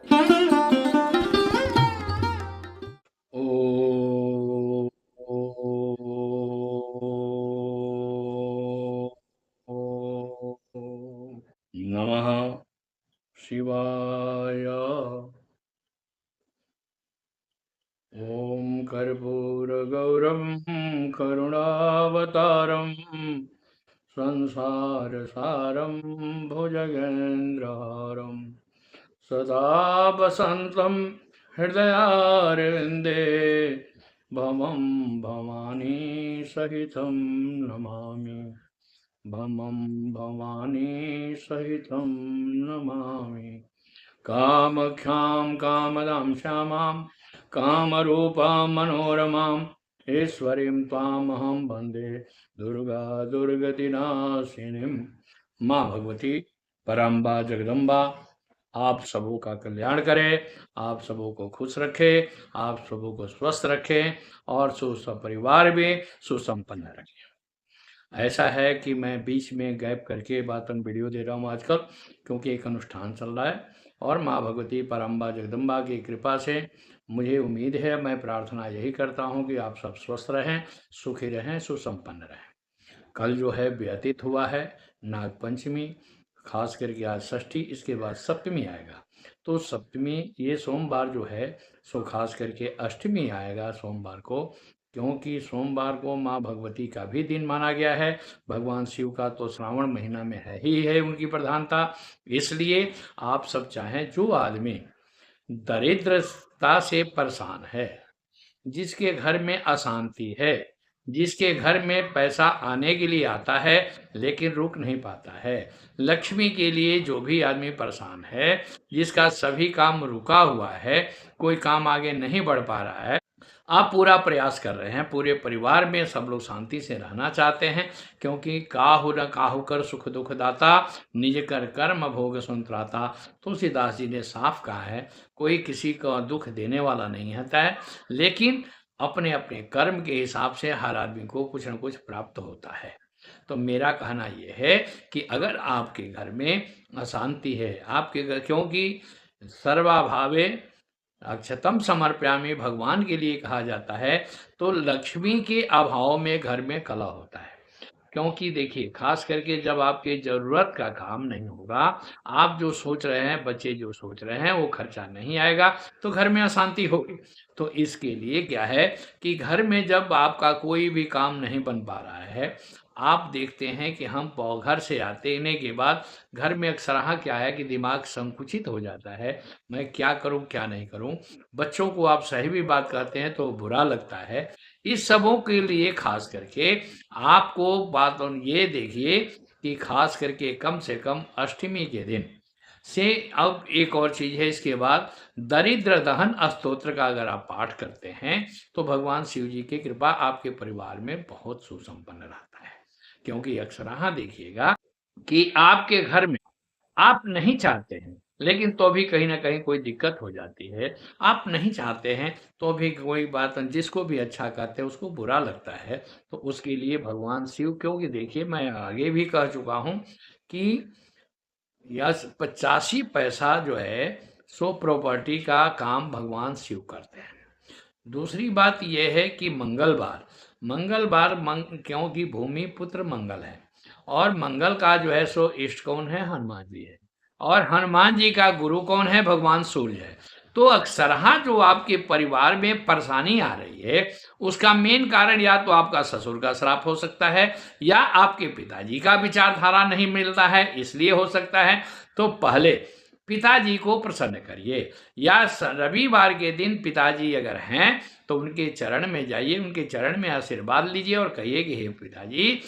ओ नमः शिवाय। ॐ कर्पूरगौरं करुणावतारं संसारसारं भुजगेन्द्रहारं सदा वसन्तं हृदयारविन्दे भवं भवानी सहितं नमामि। भमं भवानी सहितं नमामि। कामख्यां कामदां श्यामां कामरूपां मनोरमाम् ईश्वरीं त्वामहं वन्दे दुर्गा दुर्गतिनाशिनीं। माँ भगवती परम्बा जगदम्बा आप सबों का कल्याण करे, आप सबों को खुश रखे, आप सबों को स्वस्थ रखे और सुपरिवार भी सुसंपन्न रखे। ऐसा है कि मैं बीच में गैप करके बातन वीडियो दे रहा हूँ आजकल, क्योंकि एक अनुष्ठान चल रहा है और माँ भगवती परम्बा जगदम्बा की कृपा से मुझे उम्मीद है, मैं प्रार्थना यही करता हूँ कि आप सब स्वस्थ रहें, सुखी रहें, सुसंपन्न रहें। कल जो है व्यतीत हुआ है नागपंचमी, खास करके आज षष्ठी, इसके बाद सप्तमी आएगा। तो सप्तमी ये सोमवार जो है सो खास करके अष्टमी आएगा सोमवार को, क्योंकि सोमवार को माँ भगवती का भी दिन माना गया है। भगवान शिव का तो श्रावण महीना में है ही है उनकी प्रधानता। इसलिए आप सब चाहें, जो आदमी दरिद्रता से परेशान है, जिसके घर में अशांति है, जिसके घर में पैसा आने के लिए आता है लेकिन रुक नहीं पाता है, लक्ष्मी के लिए जो भी आदमी परेशान है, जिसका सभी काम रुका हुआ है, कोई काम आगे नहीं बढ़ पा रहा है, आप पूरा प्रयास कर रहे हैं, पूरे परिवार में सब लोग शांति से रहना चाहते हैं, क्योंकि काहु न काहु कर सुख दुख दाता, निज कर कर्म भोग संतराता। तुलसीदास जी ने साफ कहा है, कोई किसी को दुख देने वाला नहीं होता है, लेकिन अपने अपने कर्म के हिसाब से हर आदमी को कुछ न कुछ प्राप्त होता है। तो मेरा कहना यह है कि अगर आपके घर में अशांति है, आपके घर, क्योंकि सर्वाभावे अक्षतम समर्पयामि भगवान के लिए कहा जाता है, तो लक्ष्मी के अभाव में घर में कलह होता है। क्योंकि देखिए, खास करके जब आपके जरूरत का काम नहीं होगा, आप जो सोच रहे हैं, बच्चे जो सोच रहे हैं, वो खर्चा नहीं आएगा, तो घर में अशांति होगी। तो इसके लिए क्या है कि घर में जब आपका कोई भी काम नहीं बन पा रहा है, आप देखते हैं कि हम घर से आने के बाद घर में अक्सर क्या है कि दिमाग संकुचित हो जाता है, मैं क्या करूं क्या नहीं करूं। बच्चों को आप सही भी बात कहते हैं तो बुरा लगता है। इस सबों के लिए खास करके आपको बात ये देखिए कि खास करके कम से कम अष्टमी के दिन से, अब एक और चीज है इसके बाद, दरिद्र दहन स्तोत्र का अगर आप पाठ करते हैं तो भगवान शिव जी की कृपा आपके परिवार में बहुत सुसंपन्न रहता है। क्योंकि अक्सर देखिएगा कि आपके घर में आप नहीं चाहते हैं, लेकिन तो भी कहीं ना कहीं कोई दिक्कत हो जाती है। आप नहीं चाहते हैं तो भी कोई बात, जिसको भी अच्छा कहते हैं उसको बुरा लगता है। तो उसके लिए भगवान शिव, क्योंकि देखिए मैं आगे भी कह चुका हूं कि यह 85 पैसा जो है सो प्रॉपर्टी का काम भगवान शिव करते हैं। दूसरी बात यह है कि मंगलवार मंगलवार क्योंकि भूमि पुत्र मंगल है, और मंगल का जो है सो इष्ट कौन है, हनुमान जी है, और हनुमान जी का गुरु कौन है, भगवान सूर्य है। तो अक्सर जो आपके परिवार में परेशानी आ रही है, उसका मेन कारण या तो आपका ससुर का श्राप हो सकता है, या आपके पिताजी का विचारधारा नहीं मिलता है, इसलिए हो सकता है। तो पहले पिताजी को प्रसन्न करिए, या रविवार के दिन पिताजी अगर हैं तो उनके चरण में जाइए, उनके चरण में आशीर्वाद लीजिए और कहिए कि हे पिताजी,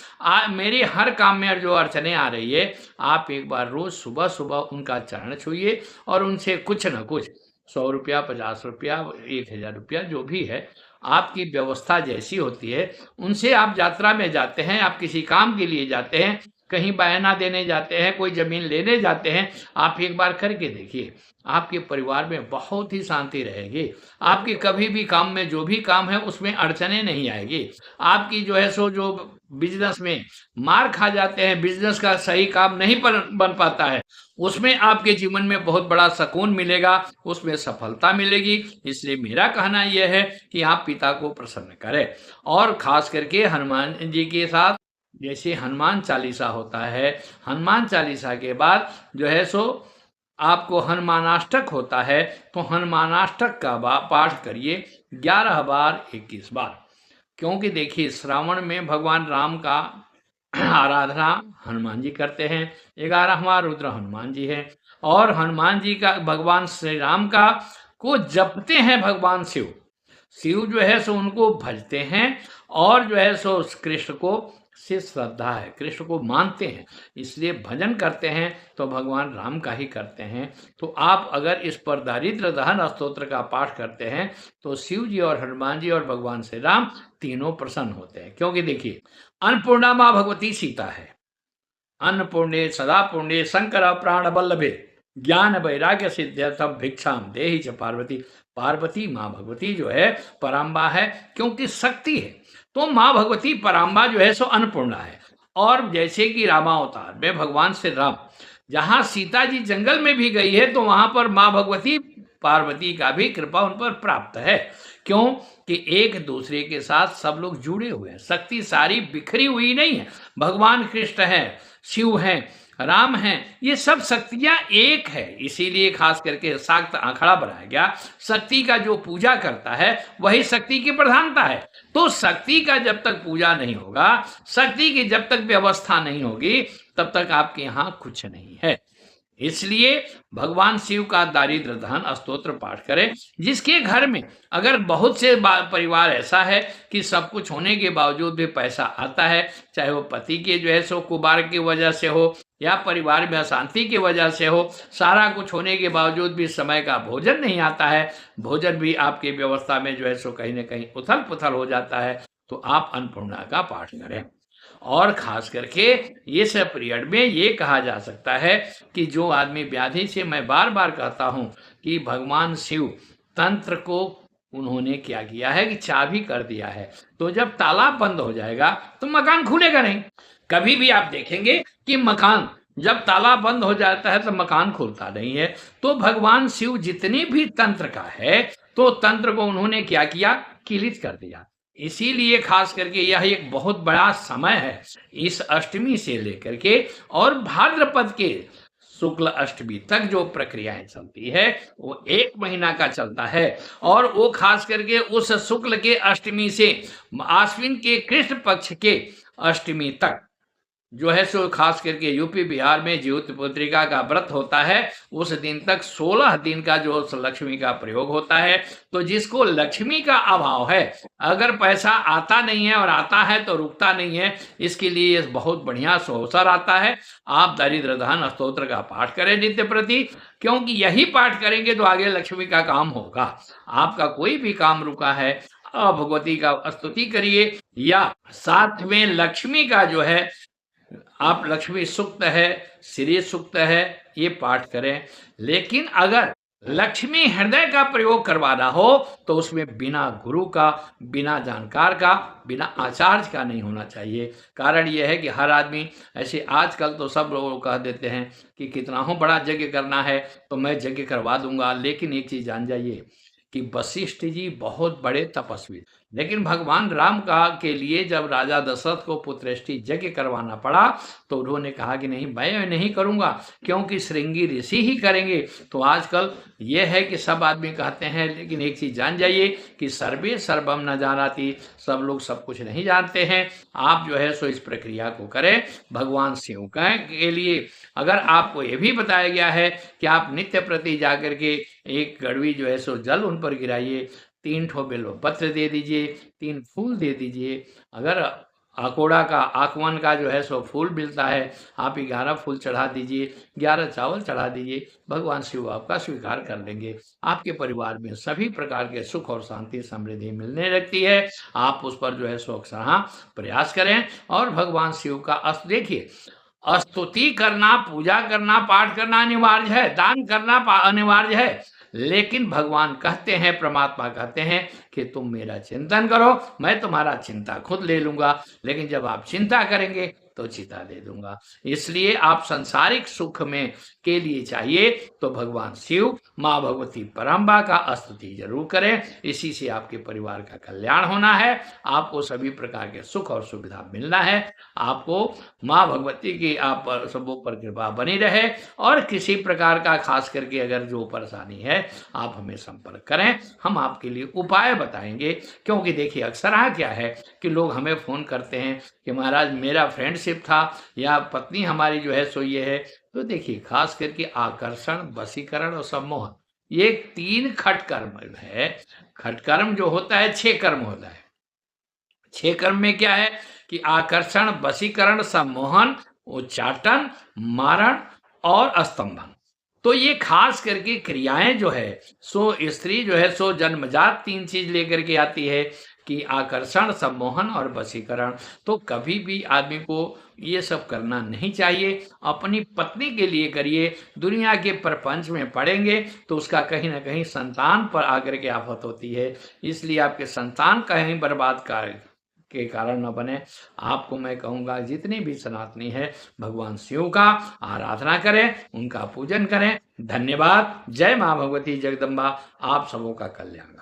मेरे हर काम में जो अड़चने आ रही है, आप एक बार रोज सुबह सुबह उनका चरण छूइए और उनसे कुछ न कुछ 100 रुपया, 50 रुपया, 1000 रुपया, जो भी है आपकी व्यवस्था जैसी होती है, उनसे आप यात्रा में जाते हैं, आप किसी काम के लिए जाते हैं, कहीं बयाना देने जाते हैं, कोई ज़मीन लेने जाते हैं, आप एक बार करके देखिए, आपके परिवार में बहुत ही शांति रहेगी। आपके कभी भी काम में, जो भी काम है उसमें अड़चनें नहीं आएगी। आपकी जो है सो जो बिज़नेस में मार खा जाते हैं, बिज़नेस का सही काम नहीं बन पाता है, उसमें आपके जीवन में बहुत बड़ा सुकून मिलेगा, उसमें सफलता मिलेगी। इसलिए मेरा कहना यह है कि आप पिता को प्रसन्न करें, और ख़ास करके हनुमान जी के साथ जैसे हनुमान चालीसा होता है, हनुमान चालीसा के बाद जो है सो आपको हनुमानाष्टक होता है, तो हनुमानाष्टक का पाठ करिए 11 बार 21 बार। क्योंकि देखिए श्रावण में भगवान राम का आराधना हनुमान जी करते हैं, 11वां रुद्र हनुमान जी है, और हनुमान जी का भगवान श्री राम का को जपते हैं भगवान शिव। शिव जो है सो उनको भजते हैं, और जो है सो कृष्ण को से श्रद्धा है, कृष्ण को मानते हैं, इसलिए भजन करते हैं तो भगवान राम का ही करते हैं। तो आप अगर इस पर दारिद्र दहन स्तोत्र का पाठ करते हैं तो शिव जी और हनुमान जी और भगवान श्री राम तीनों प्रसन्न होते हैं। क्योंकि देखिए अन्नपूर्णा माँ भगवती सीता है, अन्नपूर्णे सदा पूर्णे शंकर प्राण बल्लभे ज्ञान वैराग्य सिद्ध्यर्थम भिक्षाम देहि च पार्वती। पार्वती माँ भगवती जो है पराम्बा है, क्योंकि शक्ति है, तो माँ भगवती पराम्बा जो है सो अन्नपूर्णा है। और जैसे कि रामावतार में भगवान श्री राम जहाँ सीता जी जंगल में भी गई है, तो वहां पर माँ भगवती पार्वती का भी कृपा उन पर प्राप्त है। क्यों कि एक दूसरे के साथ सब लोग जुड़े हुए हैं, शक्ति सारी बिखरी हुई नहीं है। भगवान कृष्ण है, शिव हैं, राम हैं, ये सब शक्तियां एक है, इसीलिए खास करके शाक्त आंखड़ा बनाया गया। शक्ति का जो पूजा करता है वही शक्ति की प्रधानता है। तो शक्ति का जब तक पूजा नहीं होगा, शक्ति की जब तक व्यवस्था नहीं होगी, तब तक आपके यहाँ कुछ नहीं है। इसलिए भगवान शिव का दारिद्र दहन स्तोत्र पाठ करें। जिसके घर में अगर बहुत से परिवार ऐसा है कि सब कुछ होने के बावजूद भी पैसा आता है, चाहे वो पति के जो है सो कुबार की वजह से हो या परिवार में अशांति की वजह से हो, सारा कुछ होने के बावजूद भी समय का भोजन नहीं आता है, भोजन भी आपकी व्यवस्था में जो है सो कहीं ना कहीं उथल पुथल हो जाता है, तो आप अन्नपूर्णा का पाठ करें। और खास करके इस पीरियड में ये कहा जा सकता है कि जो आदमी व्याधि से, मैं बार बार कहता हूँ कि भगवान शिव तंत्र को उन्होंने क्या किया है कि चाबी कर दिया है, तो जब ताला बंद हो जाएगा तो मकान खुलेगा नहीं। कभी भी आप देखेंगे कि मकान जब ताला बंद हो जाता है तो मकान खुलता नहीं है। तो भगवान शिव जितने भी तंत्र का है, तो तंत्र को उन्होंने क्या किया, किलित कर दिया। इसीलिए खास करके यह एक बहुत बड़ा समय है, इस अष्टमी से लेकर के और भाद्रपद के शुक्ल अष्टमी तक जो प्रक्रियाएं चलती है वो 1 महीना का चलता है। और वो खास करके उस शुक्ल के अष्टमी से आश्विन के कृष्ण पक्ष के अष्टमी तक जो है सो खास करके यूपी बिहार में ज्योति पुत्रिका का व्रत होता है। उस दिन तक 16 दिन का जो लक्ष्मी का प्रयोग होता है। तो जिसको लक्ष्मी का अभाव है, अगर पैसा आता नहीं है और आता है तो रुकता नहीं है, इसके लिए बहुत बढ़िया अवसर आता है। आप दारिद्र दहन स्तोत्र का पाठ करें नित्य प्रति, क्योंकि यही पाठ करेंगे तो आगे लक्ष्मी का काम होगा। आपका कोई भी काम रुका है, भगवती का स्तुति करिए, या साथ में लक्ष्मी का जो है आप लक्ष्मी सूक्त है, श्री सूक्त है, ये पाठ करें। लेकिन अगर लक्ष्मी हृदय का प्रयोग करवाना हो तो उसमें बिना गुरु का, बिना जानकार का, बिना आचार्य का नहीं होना चाहिए। कारण यह है कि हर आदमी ऐसे, आजकल तो सब लोग कह देते हैं कि कितना हो बड़ा यज्ञ करना है तो मैं यज्ञ करवा दूंगा। लेकिन एक चीज जान जाइए कि वशिष्ठ जी बहुत बड़े तपस्वी, लेकिन भगवान राम का के लिए जब राजा दशरथ को पुत्रेष्टि यज्ञ करवाना पड़ा तो उन्होंने कहा कि नहीं, मैं नहीं करूंगा, क्योंकि श्रृंगी ऋषि ही करेंगे। तो आजकल ये है कि सब आदमी कहते हैं, लेकिन एक चीज जान जाइए कि सर्वे सर्वम न जानाति, सब लोग सब कुछ नहीं जानते हैं। आप जो है सो इस प्रक्रिया को करें भगवान शिव के लिए। अगर आपको ये भी बताया गया है कि आप नित्य प्रति जाकर के एक गड़वी जो है सो जल उन पर गिराइए, 3 ठो बेलपत्र दे दीजिए, 3 फूल दे दीजिए। अगर अकोड़ा का, आकवन का जो है सो फूल मिलता है, आप 11 फूल चढ़ा दीजिए, 11 चावल चढ़ा दीजिए, भगवान शिव आपका स्वीकार कर लेंगे। आपके परिवार में सभी प्रकार के सुख और शांति समृद्धि मिलने लगती है। आप उस पर जो है सो अक्सर प्रयास करें और भगवान शिव का अस्त देखिए। स्तुति करना, पूजा करना, पाठ करना अनिवार्य है, दान करना अनिवार्य है, लेकिन भगवान कहते हैं, परमात्मा कहते हैं कि तुम मेरा चिंतन करो, मैं तुम्हारा चिंता खुद ले लूंगा, लेकिन जब आप चिंता करेंगे तो चिता दे दूंगा। इसलिए आप सांसारिक सुख में के लिए चाहिए तो भगवान शिव, माँ भगवती परम्बा का स्तुति जरूर करें। इसी से आपके परिवार का कल्याण होना है, आपको सभी प्रकार के सुख और सुविधा मिलना है, आपको माँ भगवती की आप सबों पर कृपा बनी रहे। और किसी प्रकार का खास करके अगर जो परेशानी है, आप हमें संपर्क करें, हम आपके लिए उपाय बताएंगे। क्योंकि देखिए अक्सर क्या है कि लोग हमें फ़ोन करते हैं कि महाराज मेरा फ्रेंडशिप था, या पत्नी हमारी जो है सो ये है। तो देखिए खास करके आकर्षण, वशीकरण और सम्मोहन, ये 3 खटकर्म है। खटकर्म जो होता है 6 कर्म होता है। 6 कर्म में क्या है कि आकर्षण, वशीकरण, सम्मोहन, उच्चाटन, मारण और स्तंभन। तो ये खास करके क्रियाएं जो है सो स्त्री जो है सो जन्मजात 3 चीज लेकर के आती है कि आकर्षण, सम्मोहन और वशीकरण। तो कभी भी आदमी को ये सब करना नहीं चाहिए, अपनी पत्नी के लिए करिए। दुनिया के प्रपंच में पड़ेंगे तो उसका कहीं ना कहीं संतान पर आकर के आफत होती है, इसलिए आपके संतान कहीं बर्बाद के कारण न बने। आपको मैं कहूँगा जितने भी सनातनी है भगवान शिव का आराधना करें, उनका पूजन करें। धन्यवाद। जय माँ भगवती जगदम्बा। आप सबों का कल्याण।